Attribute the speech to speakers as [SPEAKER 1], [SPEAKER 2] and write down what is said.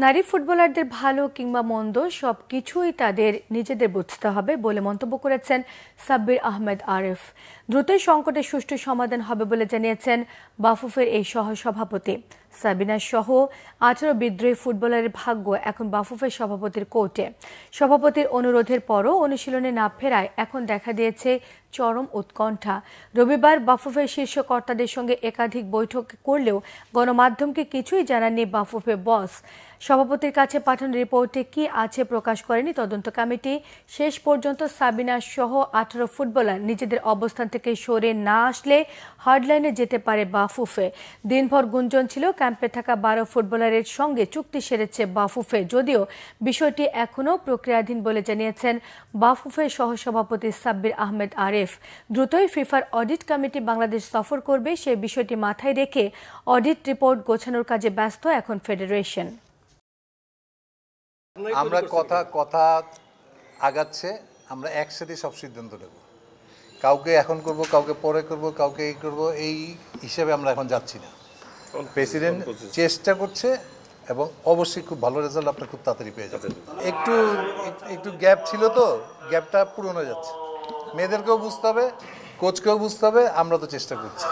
[SPEAKER 1] নারী ফুটবলারদের ভালো কিংবা মন্দ সবকিছুই তাদের নিজেদের বুঝতে হবে বলে মন্তব্য করেছেন সাব্বির আহমেদ আরেফ। দ্রুতই সংকটের সুষ্ঠু সমাধান হবে বলে জানিয়েছেন বাফুফের এই সহসভাপতি। সাবিনা সহ 18 বিদ্রোহী ফুটবলারের ভাগ্য এখন বাফুফের সভাপতির কোর্টে। সভাপতির অনুরোধের পরও অনুশীলনে না ফেরায় এখন দেখা দিয়েছে চরম উৎকণ্ঠা। রবিবার বাফুফের শীর্ষ কর্তাদের সঙ্গে একাধিক বৈঠক করলেও গণমাধ্যমকে কিছুই জানাননি বাফুফের বস। সভাপতির কাছে পাঠানো রিপোর্টে কি আছে প্রকাশ করেনি তদন্ত কমিটি। শেষ পর্যন্ত সাবিনা সহ 18 ফুটবলার নিজেদের অবস্থান থেকে সরে না আসলে হার্ডলাইনে যেতে পারে বাফুফে। দিনভর গুঞ্জন ছিল ক্যাম্পে থাকা 12 ফুটবলারের সঙ্গে চুক্তি সেরেছে বাফুফে, যদিও বিষয়টি এখনও প্রক্রিয়াধীন বলে জানিয়েছেন বাফুফের সহসভাপতি সাব্বির আহমেদ আরেফ। দ্রুতই ফিফার অডিট কমিটি বাংলাদেশ সফর করবে, সেই বিষয়টি মাথায় রেখে অডিট রিপোর্ট গোছানোর কাজে ব্যস্ত এখন ফেডারেশন।
[SPEAKER 2] আমরা কথা আগাচ্ছে, আমরা একসাথে সব সিদ্ধান্ত নেব। কাউকে এখন করব, কাউকে পরে করব, কাউকে এই করব, এই হিসাবে আমরা এখন যাচ্ছি না। প্রেসিডেন্ট চেষ্টা করছে এবং অবশ্যই খুব ভালো রেজাল্ট আপনি খুব তাড়াতাড়ি পেয়ে যাবেন। একটু গ্যাপ ছিল, তো গ্যাপটা পূরণ হয়ে যাচ্ছে। মেয়েদেরকেও বুঝতে হবে, কোচকেও বুঝতে হবে, আমরা তো চেষ্টা করছি।